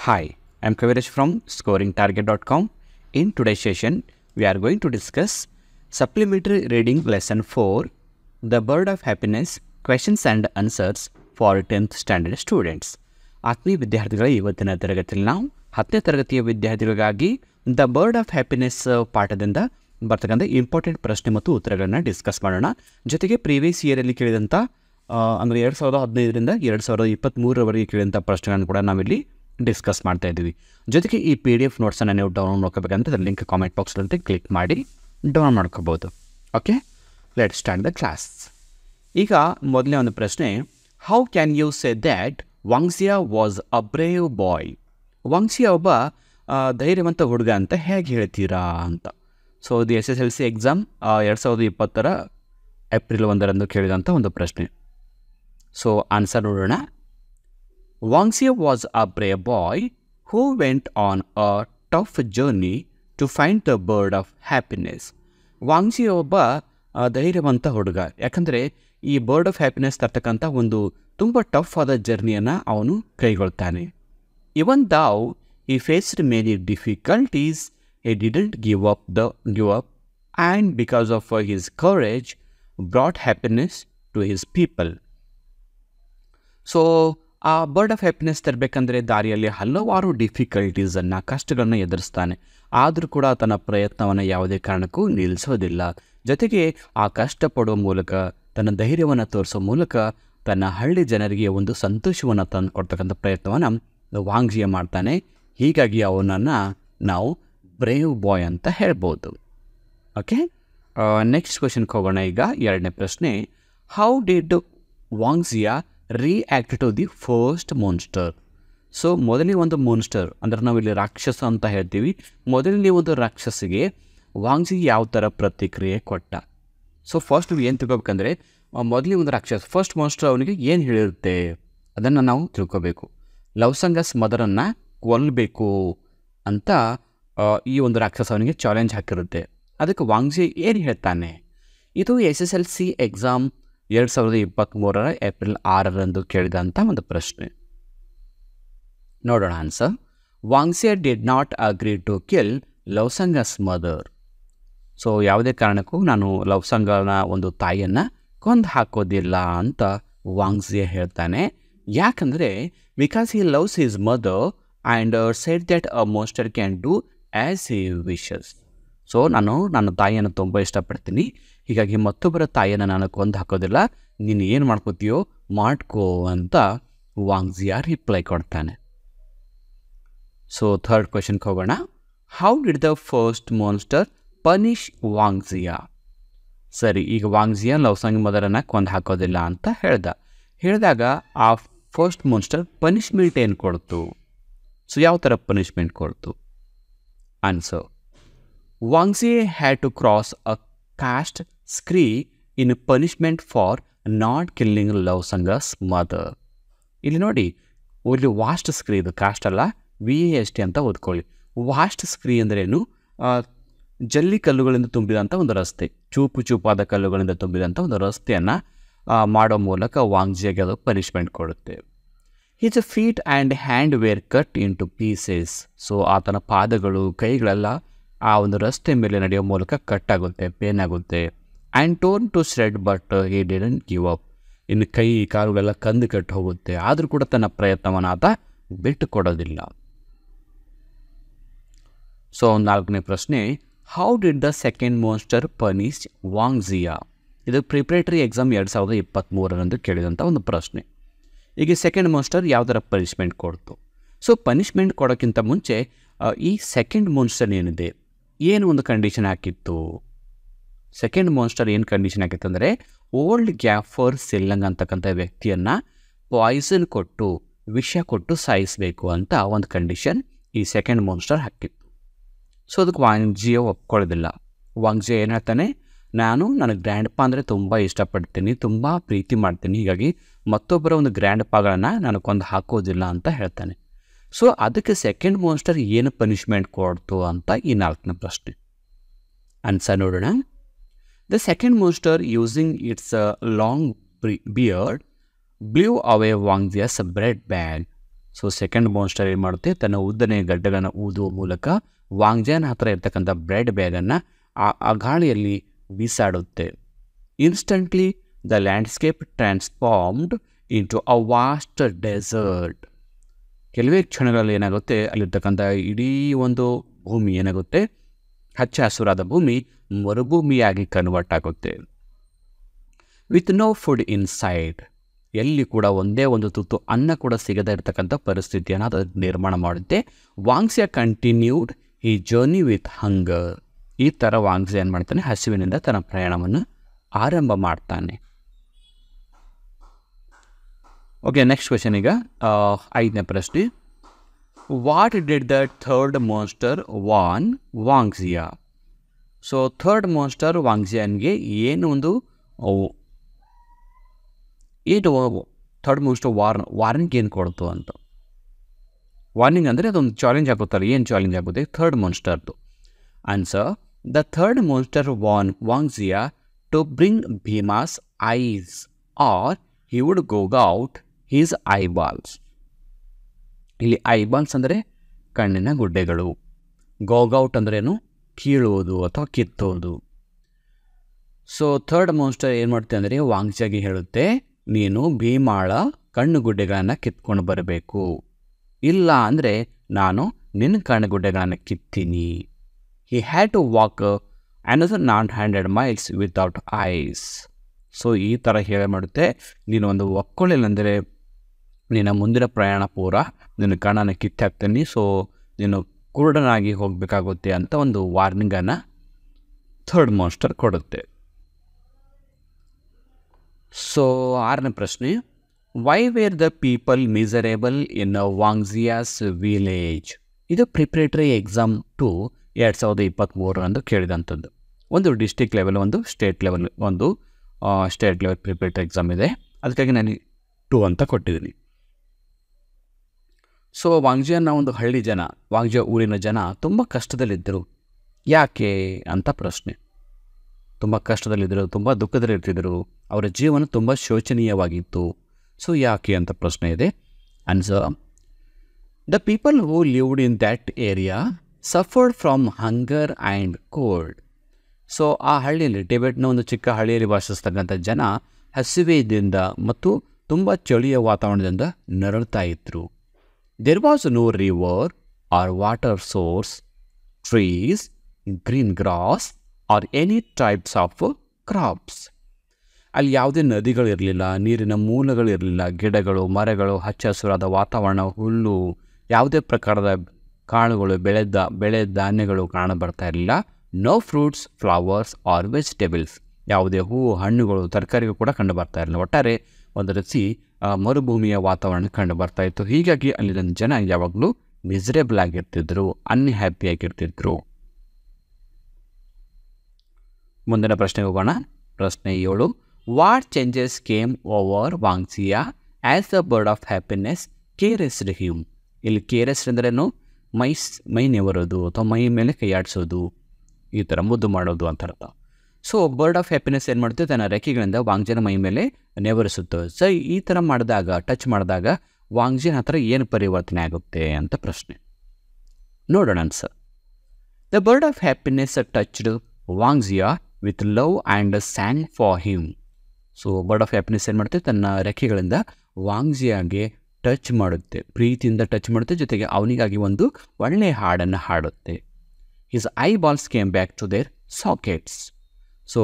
Hi, I'm Kaviraj from scoringtarget.com. In today's session, we are going to discuss Supplementary Reading Lesson 4, The Bird of Happiness, Questions and Answers for 10th Standard Students. ಆತ್ಮೀಯ ವಿದ್ಯಾರ್ಥಿಗಳ ಇವತ್ತಿನ ತರಗತಿಯಲ್ಲಿ ನಾವು 10ನೇ ತರಗತಿಯ ವಿದ್ಯಾರ್ಥಿಗಳಿಗಾಗಿ the bird of happiness ಪಾಠದಿಂದ ಬರ್ತಕ್ಕಂಥ important ಪ್ರಶ್ನೆ ಮತ್ತು ಉತ್ತರಗಳನ್ನು ಡಿಸ್ಕಸ್ ಮಾಡೋಣ. ಜೊತೆಗೆ ಪ್ರೀವಿಯಸ್ ಇಯರಲ್ಲಿ ಕೇಳಿದಂಥ ಅಂದರೆ 2015ರಿಂದ 2023ರವರೆಗೆ ಕೇಳಿದಂಥ ಪ್ರಶ್ನೆಗಳನ್ನು ಕೂಡ ನಾವಿಲ್ಲಿ ಡಿಸ್ಕಸ್ ಮಾಡ್ತಾ ಇದ್ದೀವಿ. ಜೊತೆಗೆ ಈ PDF ನೋಟ್ಸನ್ನು ನೀವು ಡೌನ್ಲೋಡ್ ಮಾಡ್ಕೋಬೇಕಂತ ಅದರ ಲಿಂಕ್ ಕಾಮೆಂಟ್ ಬಾಕ್ಸಲ್ಲಿ ಕ್ಲಿಕ್ ಮಾಡಿ ಡೌನ್ಲೋಡ್ ಮಾಡ್ಕೋಬೋದು. Okay, let start the class. ಈಗ ಮೊದಲನೇ ಒಂದು ಪ್ರಶ್ನೆ, how can you say that Wangxia was a brave boy? Wangxia ಒಬ್ಬ ಧೈರ್ಯವಂತ ಹುಡುಗ ಅಂತ ಹೇಗೆ ಹೇಳ್ತೀರಾ ಅಂತ. ಸೊ ಇದು SSLC ಎಕ್ಸಾಮ್ 2020 ಏಪ್ರಿಲ್ 1 ಕೇಳಿದಂಥ ಒಂದು ಪ್ರಶ್ನೆ. ಸೊ ಆನ್ಸರ್ ನೋಡೋಣ. Wangxia was a brave boy who went on a tough journey to find the bird of happiness. ವಾಂಗ್ಸಿಯಾ ಒಬ್ಬ ಧೈರ್ಯವಂತ ಹುಡುಗ, ಯಾಕಂದರೆ ಈ ಬರ್ಡ್ ಆಫ್ ಹ್ಯಾಪಿನೆಸ್ ತರ್ತಕ್ಕಂಥ ಒಂದು ತುಂಬ ಟಫ್ ಆದ ಜರ್ನಿಯನ್ನು ಅವನು ಕೈಗೊಳ್ತಾನೆ. ಇವನ್ thou he faced many difficulties, he didn't give up and because of his courage brought happiness to his people. So ಆ ಬರ್ಡ್ ಆಫ್ ಹ್ಯಾಪಿನೆಸ್ ತರಬೇಕಂದ್ರೆ ದಾರಿಯಲ್ಲಿ ಹಲವಾರು ಡಿಫಿಕಲ್ಟೀಸನ್ನು, ಕಷ್ಟಗಳನ್ನು ಎದುರಿಸ್ತಾನೆ. ಆದರೂ ಕೂಡ ತನ್ನ ಪ್ರಯತ್ನವನ್ನು ಯಾವುದೇ ಕಾರಣಕ್ಕೂ ನಿಲ್ಲಿಸೋದಿಲ್ಲ. ಜೊತೆಗೆ ಆ ಕಷ್ಟಪಡುವ ಮೂಲಕ, ತನ್ನ ಧೈರ್ಯವನ್ನು ತೋರಿಸೋ ಮೂಲಕ ತನ್ನ ಹಳ್ಳಿ ಜನರಿಗೆ ಒಂದು ಸಂತೋಷವನ್ನು ತಂದು ಕೊಡ್ತಕ್ಕಂಥ ಪ್ರಯತ್ನವನ್ನು ವಾಂಗ್ಸಿಯಾ ಮಾಡ್ತಾನೆ. ಹೀಗಾಗಿ ಅವನನ್ನು ನಾವು ಬ್ರೇವ್ ಬಾಯ್ ಅಂತ ಹೇಳ್ಬೋದು. ಓಕೆ, ನೆಕ್ಸ್ಟ್ ಕ್ವೆಶನ್ಗೆ ಹೋಗೋಣ. ಈಗ ಎರಡನೇ ಪ್ರಶ್ನೆ, how did Wangxia react to the first monster? So ಮೊದಲನೇ ಒಂದು ಮಾನ್ಸ್ಟರ್ ಅಂದರೆ ನಾವಿಲ್ಲಿ ರಾಕ್ಷಸ ಅಂತ ಹೇಳ್ತೀವಿ. ಮೊದಲನೇ ಒಂದು ರಾಕ್ಷಸಿಗೆ ವಾಂಗ್ಸಿ ಯಾವ ಥರ ಪ್ರತಿಕ್ರಿಯೆ ಕೊಟ್ಟ? ಸೊ ಫಸ್ಟ್ ನೀವು ಏನು ತಿಳ್ಕೊಬೇಕಂದ್ರೆ, ಮೊದಲನೇ ಒಂದು ರಾಕ್ಷಸ ಫಸ್ಟ್ ಮಾನ್ಸ್ಟರ್ ಅವನಿಗೆ ಏನು ಹೇಳಿರುತ್ತೆ ಅದನ್ನು ನಾವು ತಿಳ್ಕೊಬೇಕು. ಲವ್ಸಂಗಸ್ ಮದರನ್ನು ಕೊಲ್ಲಬೇಕು ಅಂತ ಈ ಒಂದು ರಾಕ್ಷಸ ಅವನಿಗೆ ಚಾಲೆಂಜ್ ಹಾಕಿರುತ್ತೆ. ಅದಕ್ಕೆ ವಾಂಗ್ಸಿ ಏನು ಹೇಳ್ತಾನೆ? ಇದು SSLC ಎಕ್ಸಾಮ್ 2023 ಏಪ್ರಿಲ್ 6 ಕೇಳಿದಂಥ ಒಂದು ಪ್ರಶ್ನೆ. ನೋಡೋಣ answer. Wangxia did not agree to kill Lobsang's mother. So ಯಾವುದೇ ಕಾರಣಕ್ಕೂ ನಾನು ಲವ್ಸಂಗನ ಒಂದು ತಾಯಿಯನ್ನು ಕೊಂದು ಹಾಕೋದಿಲ್ಲ ಅಂತ ವಾಂಗ್ಸಿಯಾ ಹೇಳ್ತಾನೆ. ಯಾಕಂದರೆ because he loves his mother and said that a monster can do as he wishes. So ನಾನು ನನ್ನ ತಾಯಿಯನ್ನು ತುಂಬ ಇಷ್ಟಪಡ್ತೀನಿ, ಹೀಗಾಗಿ ಮತ್ತೊಬ್ಬರ ತಾಯಿಯನ್ನು ನಾನು ಕೊಂದು ಹಾಕೋದಿಲ್ಲ, ನೀನು ಏನು ಮಾಡ್ಕೋತೀಯೋ ಮಾಡ್ಕೋ ಅಂತ ವಾಂಗ್ಸಿಯಾ ರಿಪ್ಲೈ ಕೊಡ್ತಾನೆ. ಸೊ ಥರ್ಡ್ ಕ್ವೆಶನ್ಗೆ ಹೋಗೋಣ. How did the first monster punish Wangxia? ಸರಿ, ಈಗ ವಾಂಗ್ಸಿಯಾ ಲವ್ಸಂಗ್ ಮದರನ್ನು ಕೊಂದು ಹಾಕೋದಿಲ್ಲ ಅಂತ ಹೇಳಿದಾಗ ಆ ಫಸ್ಟ್ ಮಾನ್ಸ್ಟರ್ ಪನಿಷ್ಮೆಂಟ್ ಏನು ಕೊಡ್ತು? ಸೊ ಯಾವ ಥರ ಪನಿಷ್ಮೆಂಟ್ ಕೊಡ್ತು? Answer, Wangxia had to cross a cast scree in punishment for not killing Lobsang's mother. ಇಲ್ಲಿ ನೋಡಿ, ಇಲ್ಲಿ ವಾಸ್ಟ್ ಸ್ಕ್ರೀ, ಇದು ಕಾಸ್ಟ್ ಅಲ್ಲ, VAST ಅಂತ ಓದ್ಕೊಳ್ಳಿ. ವಾಸ್ಟ್ ಸ್ಕ್ರೀ ಅಂದ್ರೇನು? ಜಲ್ಲಿ ಕಲ್ಲುಗಳಿಂದ ತುಂಬಿದಂಥ ಒಂದು ರಸ್ತೆ, ಚೂಪಾದ ಕಲ್ಲುಗಳಿಂದ ತುಂಬಿದಂಥ ಒಂದು ರಸ್ತೆಯನ್ನು ಮಾಡೋ ಮೂಲಕ ವಾಂಗ್ಸಿಯಾಗೆ ಅದು ಪನಿಷ್ಮೆಂಟ್ ಕೊಡುತ್ತೆ. His feet and hand were cut in two pieces. So ಆತನ ಪಾದಗಳು, ಕೈಗಳೆಲ್ಲ ಆ ಒಂದು ರಸ್ತೆ ಮೇಲೆ ನಡೆಯೋ ಮೂಲಕ ಕಟ್ಟಾಗುತ್ತೆ, ಪೇನ್ ಆಗುತ್ತೆ. And torn to shred but he didn't give up. ಇನ್ನು ಕೈ ಕಾಲುಗಳೆಲ್ಲ ಕಂದು ಕಟ್ಟು ಹೋಗುತ್ತೆ, ಆದರೂ ಕೂಡ ತನ್ನ ಪ್ರಯತ್ನವನ್ನು ಆತ ಬಿಟ್ಟು ಕೊಡೋದಿಲ್ಲ. ಸೊ ನಾಲ್ಕನೇ ಪ್ರಶ್ನೆ, how did the second monster punish Wangxia? ಇದು ಪ್ರಿಪ್ರೇಟರಿ ಎಕ್ಸಾಮ್ 2023 ಕೇಳಿದಂಥ ಒಂದು ಪ್ರಶ್ನೆ. ಈಗ ಸೆಕೆಂಡ್ ಮಾನ್ಸ್ಟರ್ ಯಾವ ಥರ ಪನಿಷ್ಮೆಂಟ್ ಕೊಡ್ತು? ಸೊ ಪನಿಷ್ಮೆಂಟ್ ಕೊಡೋಕ್ಕಿಂತ ಮುಂಚೆ ಈ ಸೆಕೆಂಡ್ ಮಾನ್ಸ್ಟರ್ ಏನಿದೆ, ಏನು ಒಂದು ಕಂಡೀಷನ್ ಹಾಕಿತ್ತು? ಸೆಕೆಂಡ್ ಮಾನ್ಸ್ಟರ್ ಏನು ಕಂಡೀಷನ್ ಹಾಕಿತ್ತು ಅಂದರೆ, ಓಲ್ಡ್ ಗ್ಯಾಫರ್ ಸಿಲ್ಲಂಗ್ ಅಂತಕ್ಕಂಥ ವ್ಯಕ್ತಿಯನ್ನು ಪಾಯ್ಸನ್ ಕೊಟ್ಟು, ವಿಷ ಕೊಟ್ಟು ಸಾಯಿಸಬೇಕು ಅಂತ ಒಂದು ಕಂಡೀಷನ್ ಈ ಸೆಕೆಂಡ್ ಮಾನ್ಸ್ಟರ್ ಹಾಕಿತ್ತು. ಸೊ ಅದಕ್ಕೆ ವಾಂಗ್ಸಿಯಾ ಒಪ್ಕೊಳ್ಳೋದಿಲ್ಲ. ವಾಂಗ್ಸಿಯಾ ಏನು ಹೇಳ್ತಾನೆ, ನನ್ನ ಗ್ರ್ಯಾಂಡ್ ಪಾ ಅಂದರೆ ತುಂಬ ಇಷ್ಟಪಡ್ತೀನಿ, ತುಂಬ ಪ್ರೀತಿ ಮಾಡ್ತೀನಿ, ಹೀಗಾಗಿ ಮತ್ತೊಬ್ಬರ ಒಂದು ಗ್ರ್ಯಾಂಡ್ ಪಾಗಳನ್ನು ನಾನು ಕೊಂದು ಹಾಕೋದಿಲ್ಲ ಅಂತ ಹೇಳ್ತಾನೆ. ಸೊ ಅದಕ್ಕೆ ಸೆಕೆಂಡ್ ಮಾನ್ಸ್ಟರ್ ಏನು ಪನಿಷ್ಮೆಂಟ್ ಕೊಡ್ತು ಅಂತ ಈ ನಾಲ್ಕನೇ ಪ್ರಶ್ನೆ. ಆನ್ಸರ್ ನೋಡೋಣ. The second monster using its long beard blew away Wangxia's bread bag. So second monster ಏನು ಮಾಡುತ್ತೆ, ತನ್ನ ಉದ್ದನೆಯ ಗಡ್ಡಗಳನ್ನು ಊದುವ ಮೂಲಕ ವಾಂಗ್ಜಿಯಾನ್ ಹತ್ರ ಇರ್ತಕ್ಕಂಥ ಬ್ರೆಡ್ ಬ್ಯಾಗನ್ನು ಆ ಗಾಳಿಯಲ್ಲಿ ಬೀಸಾಡುತ್ತೆ. Instantly the landscape transformed into a vast desert. ಕೆಲವೇ ಕ್ಷಣಗಳಲ್ಲಿ ಏನಾಗುತ್ತೆ, ಅಲ್ಲಿರ್ತಕ್ಕಂಥ ಇಡೀ ಒಂದು ಭೂಮಿ ಏನಾಗುತ್ತೆ, ಹಚ್ಚ ಹಸುರಾದ ಭೂಮಿ ಮರುಭೂಮಿಯಾಗಿ ಕನ್ವರ್ಟ್ ಆಗುತ್ತೆ. ವಿತ್ ನೋ ಫುಡ್ ಇನ್ಸೈಡ್, ಎಲ್ಲಿ ಕೂಡ ಒಂದೇ ಒಂದು ತುತ್ತು ಅನ್ನ ಕೂಡ ಸಿಗದೇ ಇರತಕ್ಕಂಥ ಪರಿಸ್ಥಿತಿಯನ್ನು ಅದು ನಿರ್ಮಾಣ ಮಾಡುತ್ತೆ. ವಾಂಗ್ಜಿಯಾ ಕಂಟಿನ್ಯೂಡ್ ಈ ಜರ್ನಿ ವಿತ್ ಹಂಗರ್. ಈ ಥರ ವಾಂಗ್ಜಿಯಾ ಏನು ಮಾಡ್ತಾನೆ, ಹಸಿವಿನಿಂದ ತನ್ನ ಪ್ರಯಾಣವನ್ನು ಆರಂಭ ಮಾಡ್ತಾನೆ. Okay, next question. ಈಗ 5ನೇ ಪ್ರಶ್ನೆ. What did the third monster warn Wangjia? So third monster ವಾಂಗ್ಜಿಯಾನ್ಗೆ ಏನು ಥರ್ಡ್ ಮಾನ್ಸ್ಟರ್ ವಾರ್ನಿಂಗ್ ಏನು ಕೊಡ್ತು ಅಂತ. ವಾರ್ನಿಂಗ್ ಅಂದರೆ ಅದೊಂದು ಚಾಲೆಂಜ್ ಆಗುತ್ತಲ್ಲ, ಏನು ಚಾಲೆಂಜ್ ಆಗುತ್ತೆ ಥರ್ಡ್ ಮಾನ್ಸ್ಟರ್ದು? Answer: the third monster warn Wangjia to bring Bhima's eyes or he would gouge out his eyeballs. ಇಲ್ಲಿ ಐಬಾಲ್ಸ್ ಅಂದರೆ ಕಣ್ಣಿನ ಗುಡ್ಡೆಗಳು, ಗೋಗೌಟ್ ಅಂದ್ರೇನು, ಕೀಳುವುದು ಅಥವಾ ಕಿತ್ತೋದು. ಸೊ ಥರ್ಡ್ ಮಾನ್ಸ್ಟರ್ ಏನು ಮಾಡುತ್ತೆ ಅಂದರೆ ವಾಂಗ್ಜಿಯಾಗೆ ಹೇಳುತ್ತೆ, ನೀನು ಭೀಮಾಳ ಕಣ್ಣುಗುಡ್ಡೆಗಳನ್ನು ಕಿತ್ಕೊಂಡು ಬರಬೇಕು, ಇಲ್ಲ ಅಂದರೆ ನಾನು ನಿನ್ನ ಕಣ್ಣುಗುಡ್ಡೆಗಳನ್ನು ಕಿತ್ತೀನಿ. He had to walk another 900 miles without eyes. So ಈ ಥರ ಹೇಳಿ ಮಾಡುತ್ತೆ, ನೀನು ಒಂದು ಒಕ್ಕೊಳ್ಳಿಲ್ಲ ಅಂದರೆ ನಿನ್ನ ಮುಂದಿನ ಪ್ರಯಾಣ ಪೂರ ನಿನ್ನ ಕಣ್ಣನ್ನು ಕಿತ್ತಾಕ್ತೀನಿ, ಸೊ ನೀನು ಕುರುಡನಾಗಿ ಹೋಗಬೇಕಾಗುತ್ತೆ ಅಂತ ಒಂದು ವಾರ್ನಿಂಗನ್ನು ಥರ್ಡ್ ಮಾನ್ಸ್ಟರ್ ಕೊಡುತ್ತೆ. ಸೊ 6ನೇ ಪ್ರಶ್ನೆ. Why were the people miserable in Wangjia's village? ಇದು ಪ್ರಿಪ್ರೇಟರಿ ಎಕ್ಸಾಮ್ ಟು 2023 ಕೇಳಿದಂಥದ್ದು. ಒಂದು ಡಿಸ್ಟಿಕ್ ಲೆವೆಲ್, ಒಂದು ಸ್ಟೇಟ್ ಲೆವೆಲ್, ಒಂದು ಸ್ಟೇಟ್ ಲೆವೆಲ್ ಪ್ರಿಪ್ರೇಟರಿ ಎಕ್ಸಾಮ್ ಇದೆ, ಅದಕ್ಕಾಗಿ ನಾನು 2 ಅಂತ ಕೊಟ್ಟಿದ್ದೀನಿ. ಸೊ ವಾಂಗ್ಜಿಯಾನ ಒಂದು ಹಳ್ಳಿ ಜನ, ವಾಂಗ್ಜಿಯಾ ಊರಿನ ಜನ ತುಂಬ ಕಷ್ಟದಲ್ಲಿದ್ದರು. ಯಾಕೆ ಅಂತ ಪ್ರಶ್ನೆ. ತುಂಬ ಕಷ್ಟದಲ್ಲಿದ್ದರು, ತುಂಬ ದುಃಖದಲ್ಲಿರ್ತಿದ್ದರು, ಅವರ ಜೀವನ ತುಂಬ ಶೋಚನೀಯವಾಗಿತ್ತು. ಸೊ ಯಾಕೆ ಅಂತ ಪ್ರಶ್ನೆ ಇದೆ. Answer: the people who lived in that area suffered from hunger and cold. So ಆ ಹಳ್ಳಿಯಲ್ಲಿ, ಟಿಬೆಟ್ನ ಒಂದು ಚಿಕ್ಕ ಹಳ್ಳಿಯಲ್ಲಿ ವಾಸಿಸ್ತಕ್ಕಂಥ ಜನ ಹಸಿವೆಯಿಂದ ಮತ್ತು ತುಂಬ ಚಳಿಯ ವಾತಾವರಣದಿಂದ ನರಳ್ತಾ ಇದ್ದರು. There was no river or water source, trees, green grass or any types of crops. ಅಲ್ಲಿ ಯಾವುದೇ ನದಿಗಳಿರಲಿಲ್ಲ, ನೀರಿನ ಮೂಲಗಳಿರಲಿಲ್ಲ, ಗಿಡಗಳು, ಮರಗಳು, ಹಚ್ಚ ಹಸುರಾದ ವಾತಾವರಣ, ಹುಲ್ಲು, ಯಾವುದೇ ಪ್ರಕಾರದ ಕಾಳುಗಳು, ಬೆಳೆ ಧಾನ್ಯಗಳು ಕಾಣಬರ್ತಾ ಇರಲಿಲ್ಲ. No fruits, flowers or vegetables, ಯಾವುದೇ ಹೂವು, ಹಣ್ಣುಗಳು, ತರಕಾರಿಗಳು ಕೂಡ ಕಂಡು ಬರ್ತಾ ಇರಲಿಲ್ಲ. ಒಟ್ಟಾರೆ ಒಂದು ರೀತಿ ಮರುಭೂಮಿಯ ವಾತಾವರಣ ಕಂಡು ಬರ್ತಾ ಇತ್ತು. ಹೀಗಾಗಿ ಅಲ್ಲಿನ ಜನ ಯಾವಾಗಲೂ ಮಿಸರೇಬಲ್ ಆಗಿರ್ತಿದ್ರು, ಅನ್ಹ್ಯಾಪಿ ಆಗಿರ್ತಿದ್ರು. ಮುಂದಿನ ಪ್ರಶ್ನೆಗೆ ಹೋಗೋಣ. ಪ್ರಶ್ನೆ 7. What changes came over Wangjia as the bird of happiness caressed him? ಇಲ್ಲಿ ಕೇರೆಸ್ಡ್ ಅಂದ್ರೇನು, ಮೈ ನೆವರೋದು ಅಥವಾ ಮೈ ಮೇಲೆ ಕೈಯಾಡಿಸೋದು, ಈ ಥರ ಮುದ್ದು ಮಾಡೋದು ಅಂತ ಅರ್ಥ. ಸೊ ಬರ್ಡ್ ಆಫ್ ಹ್ಯಾಪಿನೆಸ್ ಏನು ಮಾಡುತ್ತೆ, ತನ್ನ ರೆಕ್ಕೆಗಳಿಂದ ವಾಂಗ್ಜಿಯಾನ ಮೈ ಮೇಲೆ ನೆವರಿಸುತ್ತೆ. ಸೊ ಈ ಥರ ಮಾಡಿದಾಗ, ಟಚ್ ಮಾಡಿದಾಗ ವಾಂಗ್ಜಿಯಾನ ಹತ್ರ ಏನು ಪರಿವರ್ತನೆ ಆಗುತ್ತೆ ಅಂತ ಪ್ರಶ್ನೆ. ನೋಡೋಣ answer. The bird of happiness touched Wangjia with love and sang for him. So bird of happiness ಏನು ಮಾಡುತ್ತೆ, ತನ್ನ ರೆಕ್ಕೆಗಳಿಂದ ವಾಂಗ್ಜಿಯಾಗೆ ಟಚ್ ಮಾಡುತ್ತೆ, ಪ್ರೀತಿಯಿಂದ ಟಚ್ ಮಾಡುತ್ತೆ, ಜೊತೆಗೆ ಅವನಿಗಾಗಿ ಒಂದು ಒಳ್ಳೆಯ ಹಾಡನ್ನು ಹಾಡುತ್ತೆ. His eyeballs came back to their sockets. So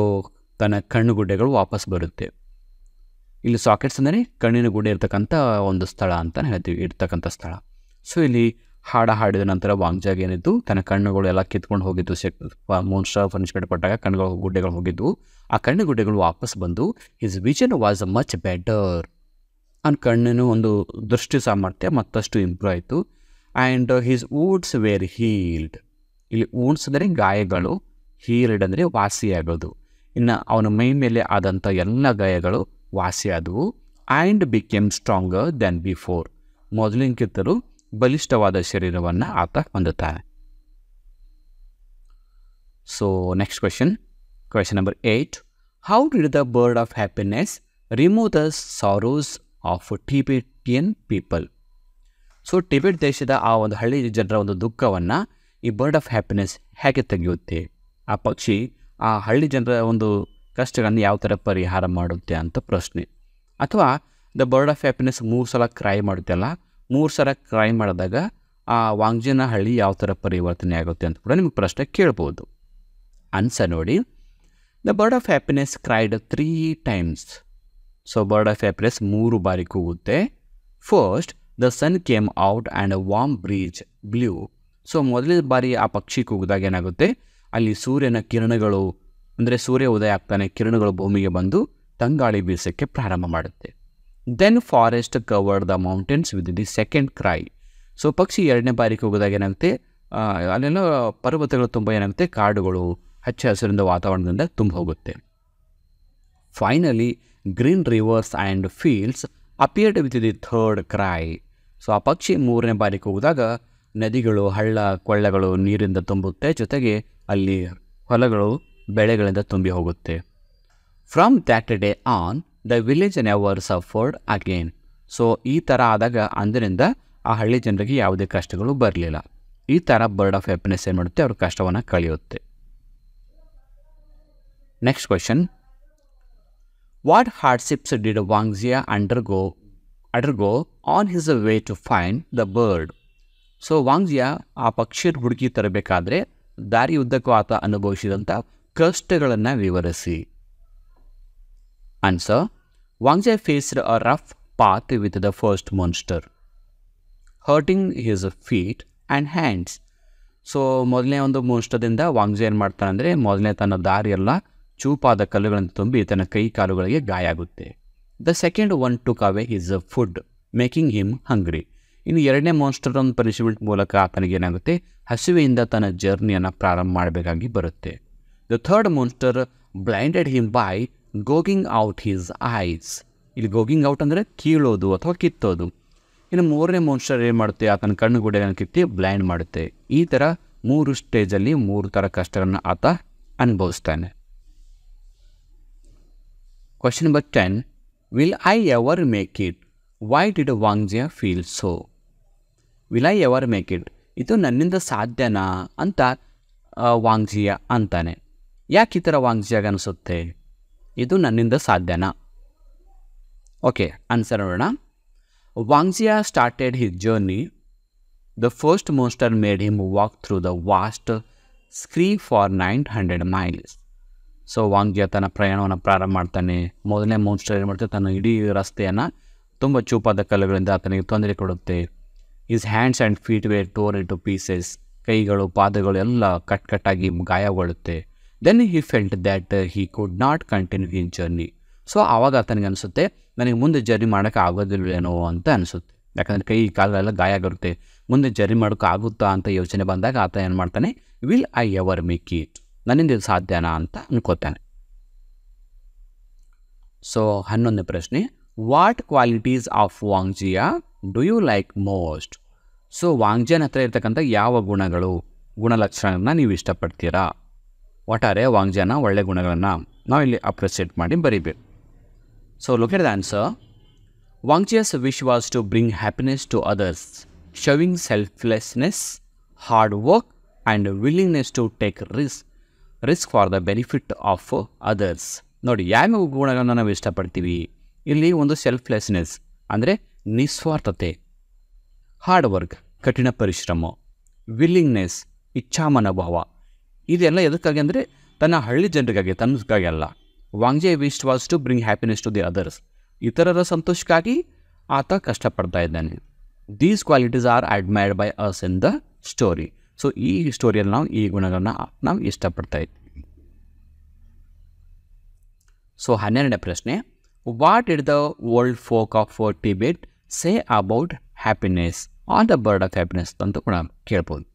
ತನ್ನ ಕಣ್ಣುಗುಡ್ಡೆಗಳು ವಾಪಸ್ ಬರುತ್ತೆ. ಇಲ್ಲಿ ಸಾಕೆಟ್ಸ್ ಅಂದರೆ ಕಣ್ಣಿನ ಗುಡ್ಡೆ ಇರ್ತಕ್ಕಂಥ ಒಂದು ಸ್ಥಳ ಅಂತ ಹೇಳ್ತೀವಿ, ಇರ್ತಕ್ಕಂಥ ಸ್ಥಳ. ಸೊ ಇಲ್ಲಿ ಹಾಡಿದ ನಂತರ ವಾಂಗ್ಜಿಯಾಗೆ ಏನಿತ್ತು, ತನ್ನ ಕಣ್ಣುಗಳು ಎಲ್ಲ ಕಿತ್ಕೊಂಡು ಹೋಗಿದ್ದು, ಮಾನ್ಸ್ಟರ್ ಪನಿಷ್ಮೆಂಟ್ ಕೊಟ್ಟಾಗ ಗುಡ್ಡೆಗಳು ಹೋಗಿದ್ದು, ಆ ಕಣ್ಣುಗುಡ್ಡೆಗಳು ವಾಪಸ್ ಬಂದು his vision was much better. ಅವ್ನ ಕಣ್ಣಿನ ಒಂದು ದೃಷ್ಟಿ ಸಾಮರ್ಥ್ಯ ಮತ್ತಷ್ಟು ಇಂಪ್ರೂವ್ ಆಯಿತು. And his wounds were healed. ಇಲ್ಲಿ ವೂಡ್ಸ್ ಅಂದರೆ ಗಾಯಗಳು, ಹೀಲ್ಡ್ ಅಂದರೆ ವಾಸಿಯಾಗೋದು. ಇನ್ನು ಅವನ ಮೈ ಮೇಲೆ ಆದಂಥ ಎಲ್ಲ ಗಾಯಗಳು ವಾಸಿಯಾದವು. And became stronger than before. ಮೊದಲಿನಕ್ಕಿಂತಲೂ ಬಲಿಷ್ಠವಾದ ಶರೀರವನ್ನು ಆತ ಹೊಂದುತ್ತಾನೆ. So next question number 8. How did the bird of happiness remove the sorrows of Tibetan people? So Tibet ದೇಶದ ಆ ಒಂದು ಹಳ್ಳಿ ಜನರ ಒಂದು ದುಃಖವನ್ನು ಈ ಬರ್ಡ್ ಆಫ್ ಹ್ಯಾಪಿನೆಸ್ ಹೇಗೆ ತೆಗೆಯುತ್ತೆ, ಆ ಪಕ್ಷಿ ಆ ಹಳ್ಳಿ ಜನರ ಒಂದು ಕಷ್ಟಗಳನ್ನು ಯಾವ ಥರ ಪರಿಹಾರ ಮಾಡುತ್ತೆ ಅಂತ ಪ್ರಶ್ನೆ. ಅಥವಾ ದ ಬರ್ಡ್ ಆಫ್ ಹ್ಯಾಪಿನೆಸ್ 3 ಸಲ ಕ್ರೈ ಮಾಡುತ್ತೆ ಅಲ್ಲ, 3 ಸಲ ಕ್ರೈ ಮಾಡಿದಾಗ ಆ ವಾಂಗ್ಜಿನ ಹಳ್ಳಿ ಯಾವ ಥರ ಪರಿವರ್ತನೆ ಆಗುತ್ತೆ ಅಂತ ಕೂಡ ನಿಮಗೆ ಪ್ರಶ್ನೆ ಕೇಳ್ಬೋದು. ಆನ್ಸರ್ ನೋಡಿ, the bird of happiness cried 3 times. So bird of happiness 3 ಬಾರಿ ಕೂಗುತ್ತೆ. First, the sun came out and a warm breeze blew. So ಮೊದಲನೇ ಬಾರಿ ಆ ಪಕ್ಷಿ ಕೂಗಿದಾಗ ಏನಾಗುತ್ತೆ, ಅಲ್ಲಿ ಸೂರ್ಯನ ಕಿರಣಗಳು, ಅಂದರೆ ಸೂರ್ಯ ಉದಯ ಆಗ್ತಾನೆ, ಕಿರಣಗಳು ಭೂಮಿಗೆ ಬಂದು ತಂಗಾಳಿ ಬೀಸೋಕ್ಕೆ ಪ್ರಾರಂಭ ಮಾಡುತ್ತೆ. Then forest covered the mountains with the second cry. So ಪಕ್ಷಿ ಎರಡನೇ ಬಾರಿ ಕೂಗಿದಾಗ ಏನಾಗುತ್ತೆ, ಅಲ್ಲೆಲ್ಲ ಪರ್ವತಗಳು ತುಂಬ ಏನಾಗುತ್ತೆ, ಕಾಡುಗಳು ಹಚ್ಚ ಹಸಿರಿಂದ ವಾತಾವರಣದಿಂದ ತುಂಬ ಹೋಗುತ್ತೆ. Finally green rivers and fields appeared with the third cry. So ಆ ಪಕ್ಷಿ 3ನೇ ಬಾರಿ ಕೂಗಿದಾಗ ನದಿಗಳು, ಹಳ್ಳ ಕೊಳ್ಳಗಳು ನೀರಿಂದ ತುಂಬುತ್ತೆ, ಜೊತೆಗೆ ಅಲ್ಲಿ ಹೊಲಗಳು ಬೆಳೆಗಳಿಂದ ತುಂಬಿ ಹೋಗುತ್ತೆ. From that day on the village never suffered again. So ಈ ಥರ ಆದಾಗ ಅಂದಿನಿಂದ ಆ ಹಳ್ಳಿ ಜನರಿಗೆ ಯಾವುದೇ ಕಷ್ಟಗಳು ಬರಲಿಲ್ಲ. ಈ ಥರ ಬರ್ಡ್ ಆಫ್ ಹ್ಯಾಪಿನೆಸ್ ಏನು ಮಾಡುತ್ತೆ, ಅವ್ರ ಕಷ್ಟವನ್ನು ಕಳೆಯುತ್ತೆ. Next question, what hardships did Wangjia undergo on his way to find the bird. So Wangjia ಆ ಪಕ್ಷಿಯ ಹುಡುಕಿ ತರಬೇಕಾದ್ರೆ ದಾರಿ ಉದ್ದಕ್ಕೂ ಆತ ಅನುಭವಿಸಿದಂಥ ಕಷ್ಟಗಳನ್ನು ವಿವರಿಸಿ. Answer, Wangjia faced a rough path with the first monster, hurting his feet and hands. So ಮೊದಲನೇ ಒಂದು ಮಾನ್ಸ್ಟರ್ದಿಂದ ವಾಂಗ್ಜಿಯಾ ಏನು ಮಾಡ್ತಾನೆ ಅಂದರೆ, ಮೊದಲನೇ ತನ್ನ ದಾರಿಯೆಲ್ಲ ಚೂಪಾದ ಕಲ್ಲುಗಳನ್ನು ತುಂಬಿ ತನ್ನ ಕೈ ಕಾಲುಗಳಿಗೆ ಗಾಯ ಆಗುತ್ತೆ. The second one took away his food making him hungry. ಇನ್ನು ಎರಡನೇ ಮಾನ್ಸ್ಟರ್ ಒಂದು ಪನಿಷ್ಮೆಂಟ್ ಮೂಲಕ ಆತನಿಗೆ ಏನಾಗುತ್ತೆ, ಹಸಿವೆಯಿಂದ ತನ್ನ ಜರ್ನಿಯನ್ನು ಪ್ರಾರಂಭ ಮಾಡಬೇಕಾಗಿ ಬರುತ್ತೆ. The third monster blinded him by gouging out his eyes. ಇಲ್ಲಿ ಗೋಗಿಂಗ್ ಔಟ್ ಅಂದರೆ ಕೀಳೋದು ಅಥವಾ ಕಿತ್ತೋದು. ಇನ್ನು 3ನೇ ಮಾನ್ಸ್ಟರ್ ಏನು ಮಾಡುತ್ತೆ, ಆತನ ಕಣ್ಣುಗುಡ್ಡೆಗಳನ್ನು ಕಿತ್ತಿ ಬ್ಲೈಂಡ್ ಮಾಡುತ್ತೆ. ಈ ಥರ 3 ಸ್ಟೇಜಲ್ಲಿ 3 ಥರ ಕಷ್ಟಗಳನ್ನು ಆತ ಅನುಭವಿಸ್ತಾನೆ. Question number 10, will I ever make it, why did Wangjia feel so. Will I ever make it, ಇದು ನನ್ನಿಂದ ಸಾಧ್ಯನಾ ಅಂತ ವಾಂಗ್ಜಿಯಾ ಅಂತಾನೆ. ಯಾಕೆ ಈ ಥರ ವಾಂಗ್ಜಿಯಾಗ ಅನಿಸುತ್ತೆ, ಇದು ನನ್ನಿಂದ ಸಾಧ್ಯನಾ? ಓಕೆ, ಆನ್ಸರ್ ನೋಡೋಣ. Wangjia started his journey. The first monster made him walk through the vast scree for 900 miles. So Wangjia ತನ್ನ ಪ್ರಯಾಣವನ್ನು ಪ್ರಾರಂಭ ಮಾಡ್ತಾನೆ. ಮೊದಲನೇ ಮಾನ್ಸ್ಟರ್ ಏನು ಮಾಡ್ತಾರೆ, ತನ್ನ ಇಡೀ ರಸ್ತೆಯನ್ನು ತುಂಬ ಚೂಪಾದ ಕಲ್ಲುಗಳಿಂದ ಆತನಿಗೆ ತೊಂದರೆ ಕೊಡುತ್ತೆ. His hands and feet were tore into pieces. ಕೈಗಳು ಪಾದಗಳು ಎಲ್ಲ ಕಟ್ಟಾಗಿ ಗಾಯಗೊಳ್ಳುತ್ತೆ. Then he felt that he could not continue his journey. So ಆವಾಗ ಆತನಿಗೆ ಅನಿಸುತ್ತೆ, ನನಗೆ ಮುಂದೆ ಜರ್ನಿ ಮಾಡೋಕ್ಕೆ ಆಗೋದಿಲ್ವೇನೋ ಅಂತ ಅನಿಸುತ್ತೆ. ಯಾಕಂದರೆ ಕೈ ಕಾಲೆಲ್ಲ ಗಾಯ ಆಗಿರುತ್ತೆ. ಮುಂದೆ ಜರ್ನಿ ಮಾಡೋಕ್ಕೆ ಆಗುತ್ತಾ ಅಂತ ಯೋಚನೆ ಬಂದಾಗ ಆತ ಏನು ಮಾಡ್ತಾನೆ, will I ever make it, ನನ್ನಿಂದ ಇದು ಸಾಧ್ಯನಾ ಅಂತ ಅನ್ಕೋತಾನೆ. ಸೊ 11ನೇ ಪ್ರಶ್ನೆ, what qualities of Wangjia do you like most. So ವಾಂಗ್ಜಿಯನ್ ಹತ್ರ ಇರ್ತಕ್ಕಂಥ ಯಾವ ಗುಣಲಕ್ಷಣಗಳನ್ನ ನೀವು ಇಷ್ಟಪಡ್ತೀರಾ? ಒಟ್ಟಾರೆ ವಾಂಗ್ಜಿಯನ ಒಳ್ಳೆ ಗುಣಗಳನ್ನು ನಾವಿಲ್ಲಿ ಅಪ್ರಿಸಿಯೇಟ್ ಮಾಡಿ ಬರೀಬೇಕು. So look at the answer. Wangjia's wish was to bring happiness to others, showing selflessness, hard work and willingness to take risk for the benefit of others. ನೋಡಿ, ಯಾವ ಗುಣಗಳನ್ನು ನಾವು ಇಷ್ಟಪಡ್ತೀವಿ ಇಲ್ಲಿ? ಒಂದು ಸೆಲ್ಫ್ಲೆಸ್ನೆಸ್ ಅಂದರೆ ನಿಸ್ವಾರ್ಥತೆ, ಹಾರ್ಡ್ ವರ್ಕ್ ಕಠಿಣ ಪರಿಶ್ರಮ, ವಿಲ್ಲಿಂಗ್ನೆಸ್ ಇಚ್ಛಾಮನೋಭಾವ. ಇದೆಲ್ಲ ಎದಕ್ಕಾಗಿ ಅಂದರೆ ತನ್ನ ಹಳ್ಳಿ ಜನರಿಗಾಗಿ, ತನ್ನಗಾಗಿ ಅಲ್ಲ. Wangjia wish was to bring happiness to the others, ಇತರರ ಸಂತೋಷಕ್ಕಾಗಿ ಆತ ಕಷ್ಟಪಡ್ತಾ ಇದ್ದಾನೆ. These qualities are admired by us in the story. So ಈ ಸ್ಟೋರಿಯಲ್ಲಿ ನಾವು ಈ ಗುಣಗಳನ್ನ ನಾವು ಇಷ್ಟಪಡ್ತಾ ಇದ್ದೀವಿ. ಸೊ 12ನೇ ಪ್ರಶ್ನೆ, what did the old folk of Tibet say about happiness on the bird of happiness ಅಂತ ಕೂಡ ಕೇಳ್ಬೋದು.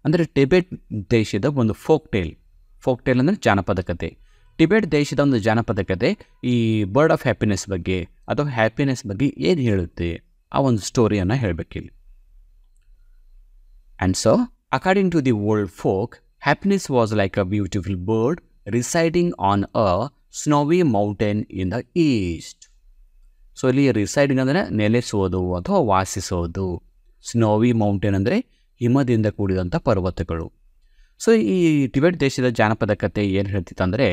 ಅಂದರೆ ಟಿಬೆಟ್ ದೇಶದ ಒಂದು ಫೋಕ್ ಟೇಲ್ ಅಂದರೆ ಜಾನಪದ ಕತೆ. ಟಿಬೆಟ್ ದೇಶದ ಒಂದು ಜಾನಪದ ಕತೆ ಈ ಬರ್ಡ್ ಆಫ್ ಹ್ಯಾಪಿನೆಸ್ ಬಗ್ಗೆ ಅಥವಾ ಹ್ಯಾಪಿನೆಸ್ ಬಗ್ಗೆ ಏನು ಹೇಳುತ್ತೆ, ಆ ಒಂದು ಸ್ಟೋರಿಯನ್ನು ಹೇಳಬೇಕಿಲ್ಲಿ. And so according to the old folk, happiness was like a beautiful bird residing on a snowy mountain in the east. So ಇಲ್ಲಿ ರಿಸೈಡಿಂಗ್ ಅಂದರೆ ನೆಲೆಸುವುದು ಅಥವಾ ವಾಸಿಸೋದು. ಸ್ನೋವಿ ಮೌಂಟೇನ್ ಅಂದರೆ ಹಿಮದಿಂದ ಕೂಡಿದಂಥ ಪರ್ವತಗಳು. ಸೊ ಈ ಟಿಬೆಟ್ ದೇಶದ ಜಾನಪದ ಕಥೆ ಏನು ಹೇಳ್ತಿತ್ತು ಅಂದರೆ,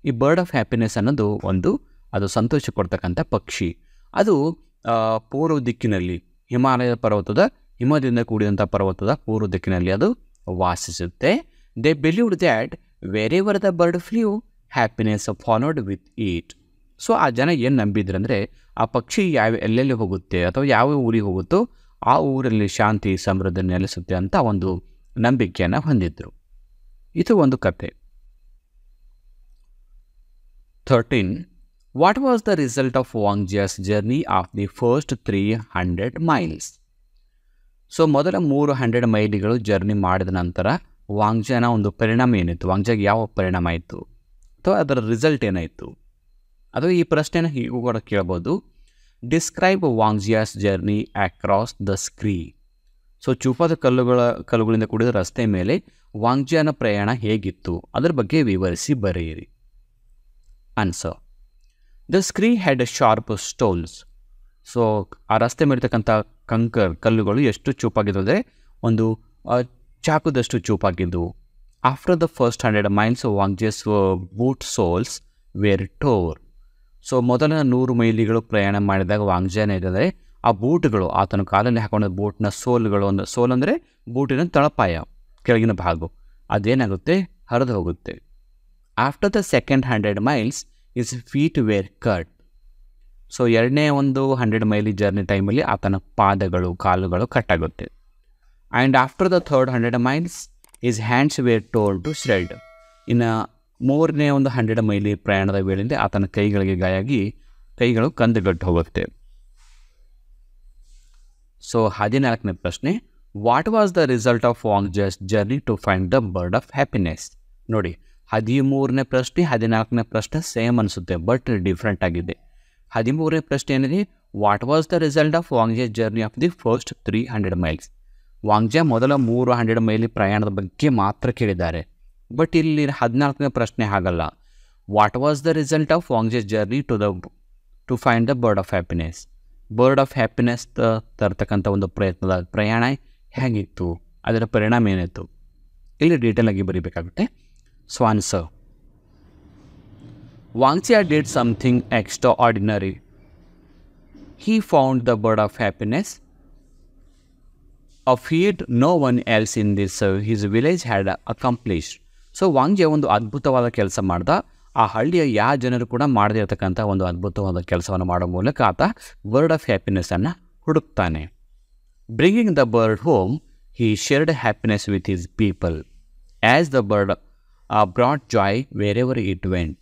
ಈ ಬರ್ಡ್ ಆಫ್ ಹ್ಯಾಪಿನೆಸ್ ಅನ್ನೋದು ಅದು ಸಂತೋಷ ಕೊಡ್ತಕ್ಕಂಥ ಪಕ್ಷಿ. ಅದು ಪೂರ್ವ ದಿಕ್ಕಿನಲ್ಲಿ ಹಿಮಾಲಯ ಪರ್ವತದ ಹಿಮದಿಂದ ಕೂಡಿದಂಥ ಪರ್ವತದ ಪೂರ್ವ ದಿಕ್ಕಿನಲ್ಲಿ ಅದು ವಾಸಿಸುತ್ತೆ. They believed that wherever the bird flew happiness followed with it. So ಆ ಜನ ಏನು ನಂಬಿದ್ರಂದರೆ, ಆ ಪಕ್ಷಿ ಎಲ್ಲೆಲ್ಲಿ ಹೋಗುತ್ತೆ ಅಥವಾ ಯಾವ ಊರಿಗೆ ಹೋಗುತ್ತೋ ಆ ಊರಲ್ಲಿ ಶಾಂತಿ ಸಮೃದ್ಧಿ ನೆಲೆಸುತ್ತೆ ಅಂತ ಒಂದು ನಂಬಿಕೆಯನ್ನು ಹೊಂದಿದ್ರು. ಇದು ಒಂದು ಕತೆ. 13. What was the result of Wangjia's journey of the first 300 miles? So ಮೊದಲ 300 ಮೈಲಿಗಳು ಜರ್ನಿ ಮಾಡಿದ ನಂತರ ವಾಂಗ್ಜಿಯಾನ ಒಂದು ಪರಿಣಾಮ ಏನಿತ್ತು, ವಾಂಗ್ಜಿಯಾಗೆ ಯಾವ ಪರಿಣಾಮ ಆಯಿತು ಅಥವಾ ಅದರ ರಿಸಲ್ಟ್ ಏನಾಯಿತು, ಅದು ಈ ಪ್ರಶ್ನೆನ ಹೀಗೂ ಕೂಡ ಕೇಳ್ಬೋದು. Describe Wangjia's journey across the scree. So ಚೂಪಾದ ಕಲ್ಲುಗಳಿಂದ ಕೂಡಿದ ರಸ್ತೆ ಮೇಲೆ ವಾಂಗ್ಜಿಯಾನ ಪ್ರಯಾಣ ಹೇಗಿತ್ತು ಅದರ ಬಗ್ಗೆ ವಿವರಿಸಿ ಬರೆಯಿರಿ. Answer: the scree had sharp stones. So ಆ ರಸ್ತೆ ಮೇಲಿರ್ತಕ್ಕಂಥ ಕಲ್ಲುಗಳು ಎಷ್ಟು ಚೂಪಾಗಿದ್ದು ಅಂದರೆ ಒಂದು ಚಾಕುದಷ್ಟು ಚೂಪಾಗಿದ್ದು. After the first 100 miles Wangjia's boot soles were tore. So ಮೊದಲ 100 ಮೈಲಿಗಳು ಪ್ರಯಾಣ ಮಾಡಿದಾಗ ವಾಂಗ್ಜಿಯಾನ ಏನೆಂದರೆ ಆ ಬೂಟ್ಗಳು, ಆತನ ಕಾಲಲ್ಲಿ ಹಾಕೊಂಡ ಬೂಟ್ನ ಸೋಲ್ ಅಂದರೆ ಬೂಟಿನ ತಳಪಾಯ ಕೆಳಗಿನ ಭಾಗ, ಅದೇನಾಗುತ್ತೆ, ಹರಿದು ಹೋಗುತ್ತೆ. After the second 100 miles his feet were cut. So ಎರಡನೇ ಒಂದು 100 ಮೈಲಿ ಜರ್ನಿ ಟೈಮಲ್ಲಿ ಆತನ ಕಾಲುಗಳು ಕಟ್ಟಾಗುತ್ತೆ. And after the third 100 miles his hands were tore to shred. ಇನ್ನು ಮೂರನೇ ಒಂದು 100 ಮೈಲಿ ಪ್ರಯಾಣದ ವೇಳೆಯಲ್ಲಿ ಆತನ ಕೈಗಳಿಗೆ ಗಾಯಾಗಿ ಕೈಗಳು ಕಂದುಗಟ್ಟು ಹೋಗುತ್ತೆ. ಸೊ 14ನೇ ಪ್ರಶ್ನೆ, what was the result of Wangjia's journey to find the bird of happiness? ನೋಡಿ, 13ನೇ ಪ್ರಶ್ನೆ 14ನೇ ಪ್ರಶ್ನೆ ಸೇಮ್ ಅನಿಸುತ್ತೆ, ಬಟ್ ಡಿಫ್ರೆಂಟ್ ಆಗಿದೆ. 13ನೇ ಪ್ರಶ್ನೆ ಏನಿದೆ, what was the result of Wangjia's journey of the first 300 miles? Wangjia ಮೊದಲ 300 ಮೈಲಿ ಪ್ರಯಾಣದ ಬಗ್ಗೆ ಮಾತ್ರ ಕೇಳಿದ್ದಾರೆ. ಬಟ್ ಇಲ್ಲಿ 14ನೇ ಪ್ರಶ್ನೆ ಹಾಗಲ್ಲ. What was the result of Wangjia's journey to find the bird of happiness? Bird of happiness ತರ್ತಕ್ಕಂಥ ಒಂದು ಪ್ರಯಾಣ ಹೇಗಿತ್ತು, ಅದರ ಪರಿಣಾಮ ಏನಿತ್ತು, ಇಲ್ಲಿ ಡೀಟೇಲ್ ಆಗಿ ಬರೀಬೇಕಾಗುತ್ತೆ. So answer: Wangjia did something extraordinary. He found the bird of happiness, a feat no one else in his village had accomplished. So Wangjia ಒಂದು ಅದ್ಭುತವಾದ ಕೆಲಸ ಮಾಡ್ದ. ಆ ಹಳ್ಳಿಯ ಯಾವ ಜನರು ಕೂಡ ಮಾಡದೇ ಇರತಕ್ಕಂಥ ಒಂದು ಅದ್ಭುತವಾದ ಕೆಲಸವನ್ನು ಮಾಡೋ ಮೂಲಕ ಆತ ಬರ್ಡ್ ಆಫ್ ಹ್ಯಾಪಿನೆಸ್ಸನ್ನು ಹುಡುಕ್ತಾನೆ. Bringing the bird home he shared happiness with his people as the bird brought joy wherever it went.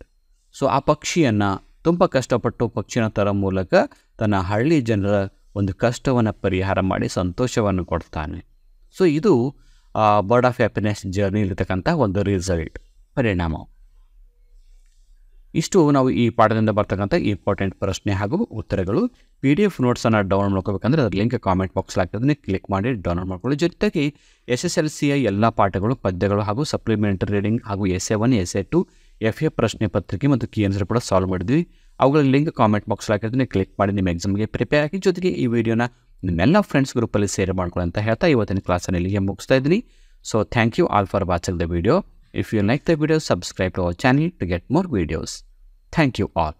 So ಆ ಪಕ್ಷಿಯನ್ನು ತುಂಬ ಕಷ್ಟಪಟ್ಟು ಪಕ್ಷಿನ ತರೋ ಮೂಲಕ ತನ್ನ ಹಳ್ಳಿ ಜನರ ಒಂದು ಕಷ್ಟವನ್ನು ಪರಿಹಾರ ಮಾಡಿ ಸಂತೋಷವನ್ನು ಕೊಡ್ತಾನೆ. ಸೊ ಇದು ಬರ್ಡ್ ಆಫ್ ಹ್ಯಾಪಿನೆಸ್ ಜರ್ನಿ ಇರತಕ್ಕಂಥ ಒಂದು ರಿಸಲ್ಟ್, ಪರಿಣಾಮ. ಇಷ್ಟು ನಾವು ಈ ಪಾಠದಿಂದ ಬರ್ತಕ್ಕಂಥ ಇಂಪಾರ್ಟೆಂಟ್ ಪ್ರಶ್ನೆ ಹಾಗೂ ಉತ್ತರಗಳು. PDF ನೋಟ್ಸನ್ನು ಡೌನ್ಲೋಡ್ ಮಾಡ್ಕೋಬೇಕಂದ್ರೆ ಅದರ ಲಿಂಕ್ ಕಾಮೆಂಟ್ ಬಾಕ್ಸ್ ಆಗ್ತದೆ, ಕ್ಲಿಕ್ ಮಾಡಿ ಡೌನ್ಲೋಡ್ ಮಾಡ್ಕೊಳ್ಳಿ. ಜೊತೆಗೆ SSLCಯ ಎಲ್ಲ ಪಾಠಗಳು, ಪದ್ಯಗಳು ಹಾಗೂ ಸಪ್ಲಿಮೆಂಟರಿ ರೀಡಿಂಗ್ ಹಾಗೂ Essay 1, Essay 2, FA ಪ್ರಶ್ನೆ ಪತ್ರಿಕೆ ಮತ್ತು ಕೀ ಆನ್ಸರ್ ಕೂಡ ಸಾಲ್ವ್ ಮಾಡಿದ್ವಿ. ಅವುಗಳ ಲಿಂಕ್ ಕಾಮೆಂಟ್ ಬಾಕ್ಸ್ ಹಾಕಿದ್ರೆ ಕ್ಲಿಕ್ ಮಾಡಿ ನಿಮ್ಮ ಎಕ್ಸಾಮ್ಗೆ ಪ್ರಿಪೇರ್ ಆಗಿ. ಜೊತೆಗೆ ಈ ವಿಡಿಯೋನ ನಿಮ್ಮೆಲ್ಲ ಫ್ರೆಂಡ್ಸ್ ಗ್ರೂಪಲ್ಲಿ ಶೇರ್ ಮಾಡ್ಕೊಳ್ಳಿ ಅಂತ ಹೇಳ್ತಾ ಇವತ್ತಿನ ಕ್ಲಾಸನ್ನು ಇಲ್ಲಿಗೆ ಮುಗಿಸ್ತಾ ಇದ್ದೀನಿ. So thank you all for watching the video. If you like the video, subscribe to our channel to get more videos. Thank you all.